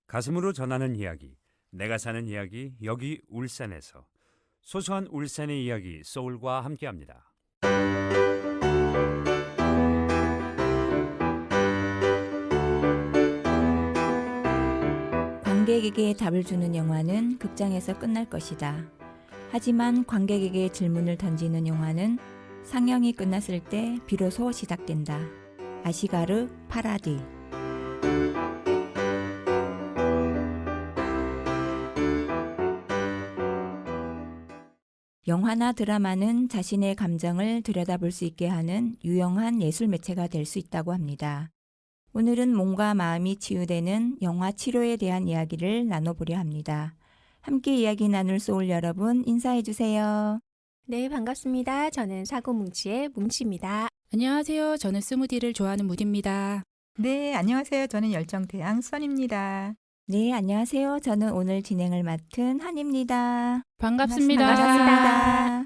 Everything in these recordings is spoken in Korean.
가슴으로 전하는 이야기, 내가 사는 이야기, 여기 울산에서 소소한 울산의 이야기 소울과 함께합니다. 관객에게 답을 주는 영화는 극장에서 끝날 것이다. 하지만 관객에게 질문을 던지는 영화는 상영이 끝났을 때 비로소 시작된다. 아시가르 파라디. 영화나 드라마는 자신의 감정을 들여다볼 수 있게 하는 유용한 예술 매체가 될 수 있다고 합니다. 오늘은 몸과 마음이 치유되는 영화 치료에 대한 이야기를 나눠보려 합니다. 함께 이야기 나눌 소울 여러분 인사해 주세요. 네, 반갑습니다. 저는 사고뭉치의 뭉치입니다. 안녕하세요. 저는 스무디를 좋아하는 무디입니다. 네, 안녕하세요. 저는 열정대양 선입니다. 네, 안녕하세요. 저는 오늘 진행을 맡은 한입니다. 반갑습니다. 반갑습니다.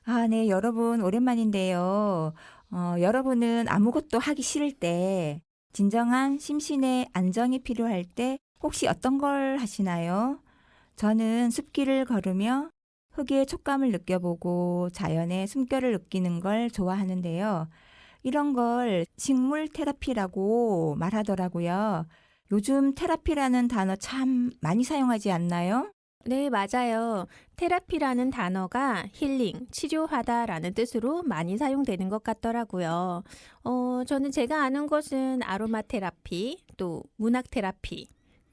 아, 네, 여러분 오랜만인데요. 여러분은 아무것도 하기 싫을 때, 진정한 심신의 안정이 필요할 때 혹시 어떤 걸 하시나요? 저는 숲길을 걸으며 흙의 촉감을 느껴보고 자연의 숨결을 느끼는 걸 좋아하는데요. 이런 걸 식물 테라피라고 말하더라고요. 요즘 테라피라는 단어 참 많이 사용하지 않나요? 네, 맞아요. 테라피라는 단어가 힐링, 치료하다라는 뜻으로 많이 사용되는 것 같더라고요. 저는 제가 아는 것은 아로마 테라피, 또 문학 테라피,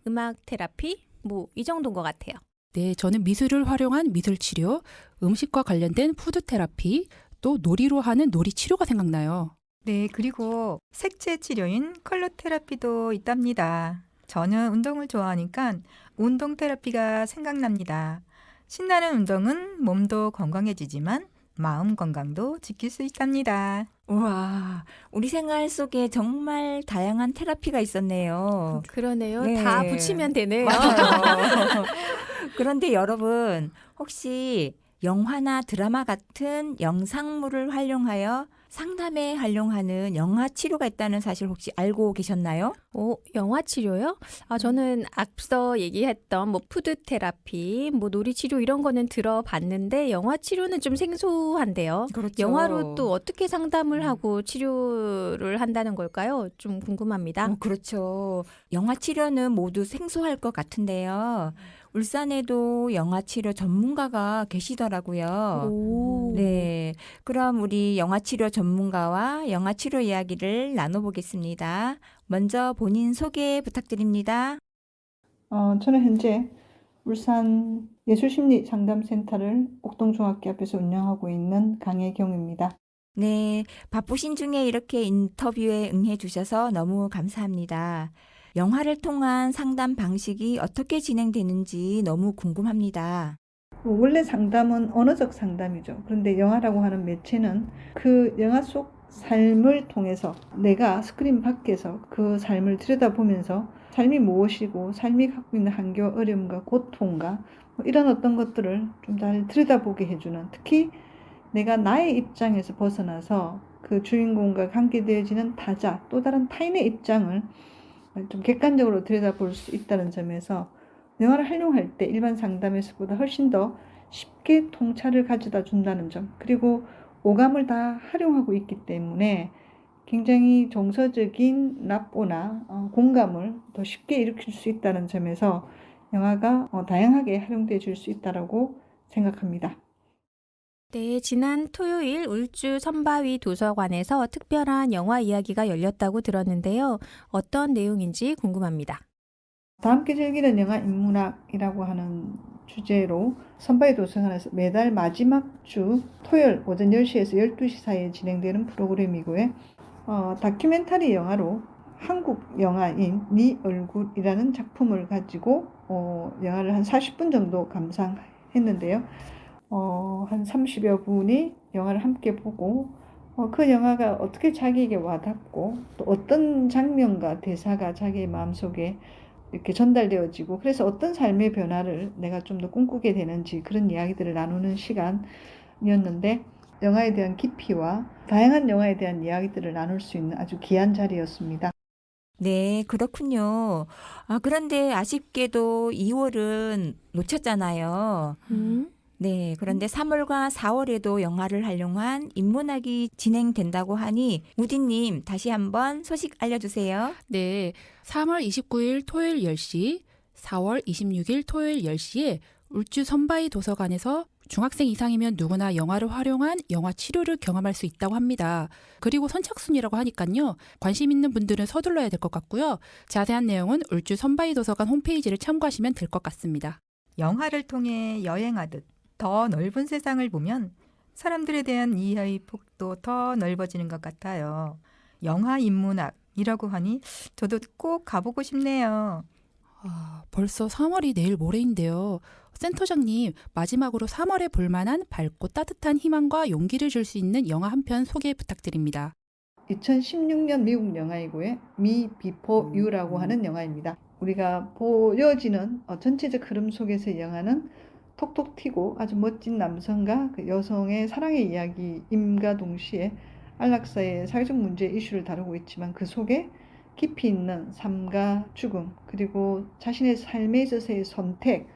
음악 테라피, 뭐 이 정도인 것 같아요. 네, 저는 미술을 활용한 미술 치료, 음식과 관련된 푸드 테라피, 또 놀이로 하는 놀이 치료가 생각나요. 네, 그리고 색채 치료인 컬러 테라피도 있답니다. 저는 운동을 좋아하니까 운동 테라피가 생각납니다. 신나는 운동은 몸도 건강해지지만 마음 건강도 지킬 수 있답니다. 우와, 우리 생활 속에 정말 다양한 테라피가 있었네요. 그러네요. 네. 다 붙이면 되네요. 맞아요. 그런데 여러분, 혹시 영화나 드라마 같은 영상물을 활용하여 상담에 활용하는 영화 치료가 있다는 사실 혹시 알고 계셨나요? 영화 치료요? 저는 앞서 얘기했던 뭐 푸드 테라피, 뭐 놀이 치료 이런 거는 들어봤는데 영화 치료는 좀 생소한데요. 그렇죠. 영화로 또 어떻게 상담을 하고 치료를 한다는 걸까요? 좀 궁금합니다. 그렇죠. 영화 치료는 모두 생소할 것 같은데요. 울산에도 영화 치료 전문가가 계시더라고요. 오. 네. 그럼 우리 영화 치료 전문가와 영화 치료 이야기를 나눠보겠습니다. 먼저 본인 소개 부탁드립니다. 저는 현재 울산 예술심리상담센터를 옥동중학교 앞에서 운영하고 있는 강혜경입니다. 네. 바쁘신 중에 이렇게 인터뷰에 응해 주셔서 너무 감사합니다. 영화를 통한 상담 방식이 어떻게 진행되는지 너무 궁금합니다. 원래 상담은 언어적 상담이죠. 그런데 영화라고 하는 매체는 그 영화 속 삶을 통해서 내가 스크린 밖에서 그 삶을 들여다보면서 삶이 무엇이고 삶이 갖고 있는 한계, 어려움과 고통과 뭐 이런 어떤 것들을 좀 잘 들여다보게 해주는, 특히 내가 나의 입장에서 벗어나서 그 주인공과 관계되어지는 타자, 또 다른 타인의 입장을 좀 객관적으로 들여다볼 수 있다는 점에서 영화를 활용할 때 일반 상담에서보다 훨씬 더 쉽게 통찰을 가져다 준다는 점, 그리고 오감을 다 활용하고 있기 때문에 굉장히 정서적인 납보나 공감을 더 쉽게 일으킬 수 있다는 점에서 영화가 다양하게 활용되어 줄 수 있다고 생각합니다. 네, 지난 토요일 울주 선바위 도서관에서 특별한 영화 이야기가 열렸다고 들었는데요. 어떤 내용인지 궁금합니다. 다 함께 즐기는 영화 인문학이라고 하는 주제로 선바위 도서관에서 매달 마지막 주 토요일 오전 10시에서 12시 사이에 진행되는 프로그램이고요. 다큐멘터리 영화로 한국 영화인 네 얼굴이라는 작품을 가지고 영화를 한 40분 정도 감상했는데요. 한 30여 분이 영화를 함께 보고 그 영화가 어떻게 자기에게 와닿고 또 어떤 장면과 대사가 자기의 마음속에 이렇게 전달되어지고, 그래서 어떤 삶의 변화를 내가 좀 더 꿈꾸게 되는지 그런 이야기들을 나누는 시간이었는데, 영화에 대한 깊이와 다양한 영화에 대한 이야기들을 나눌 수 있는 아주 귀한 자리였습니다. 네, 그렇군요. 그런데 아쉽게도 2월은 놓쳤잖아요. 네, 그런데 3월과 4월에도 영화를 활용한 인문학이 진행된다고 하니 우디님 다시 한번 소식 알려주세요. 네, 3월 29일 토요일 10시, 4월 26일 토요일 10시에 울주 선바이 도서관에서 중학생 이상이면 누구나 영화를 활용한 영화 치료를 경험할 수 있다고 합니다. 그리고 선착순이라고 하니까요. 관심 있는 분들은 서둘러야 될 것 같고요. 자세한 내용은 울주 선바이 도서관 홈페이지를 참고하시면 될 것 같습니다. 영화를 통해 여행하듯 더 넓은 세상을 보면 사람들에 대한 이해의 폭도 더 넓어지는 것 같아요. 영화 인문학이라고 하니 저도 꼭 가보고 싶네요. 벌써 3월이 내일 모레인데요. 센터장님, 마지막으로 3월에 볼만한 밝고 따뜻한 희망과 용기를 줄 수 있는 영화 한 편 소개 부탁드립니다. 2016년 미국 영화이고요. Me Before You라고 하는 영화입니다. 우리가 보여지는 전체적 흐름 속에서 영화는 톡톡 튀고 아주 멋진 남성과 그 여성의 사랑의 이야기임과 동시에 안락사의 사회적 문제 이슈를 다루고 있지만 그 속에 깊이 있는 삶과 죽음, 그리고 자신의 삶에 있어서의 선택,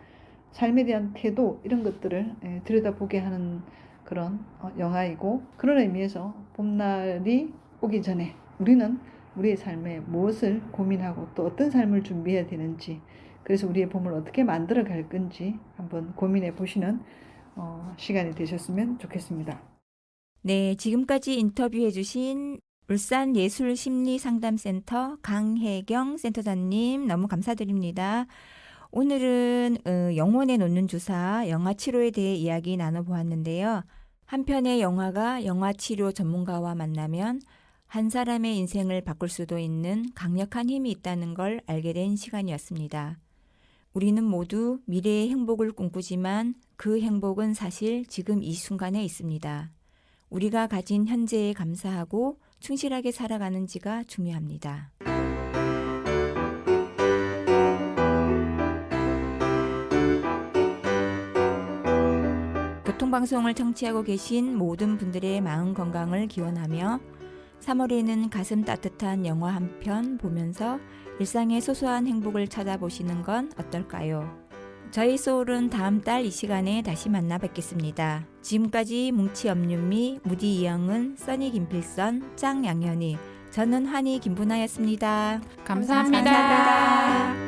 삶에 대한 태도 이런 것들을 들여다보게 하는 그런 영화이고, 그런 의미에서 봄날이 오기 전에 우리는 우리의 삶에 무엇을 고민하고 또 어떤 삶을 준비해야 되는지, 그래서 우리의 봄을 어떻게 만들어 갈 건지 한번 고민해 보시는 시간이 되셨으면 좋겠습니다. 네, 지금까지 인터뷰해 주신 울산예술심리상담센터 강혜경 센터장님 너무 감사드립니다. 오늘은 영혼에 놓는 주사, 영화 치료에 대해 이야기 나눠보았는데요. 한 편의 영화가 영화 치료 전문가와 만나면 한 사람의 인생을 바꿀 수도 있는 강력한 힘이 있다는 걸 알게 된 시간이었습니다. 우리는 모두 미래의 행복을 꿈꾸지만 그 행복은 사실 지금 이 순간에 있습니다. 우리가 가진 현재에 감사하고 충실하게 살아가는지가 중요합니다. 교통방송을 청취하고 계신 모든 분들의 마음 건강을 기원하며 3월에는 가슴 따뜻한 영화 한 편 보면서 일상의 소소한 행복을 찾아보시는 건 어떨까요? 저희 소울은 다음 달 이 시간에 다시 만나 뵙겠습니다. 지금까지 뭉치 엄윤미, 무디 이영은, 써니 김필선, 짱 양현희, 저는 환희 김분아였습니다. 감사합니다. 감사합니다.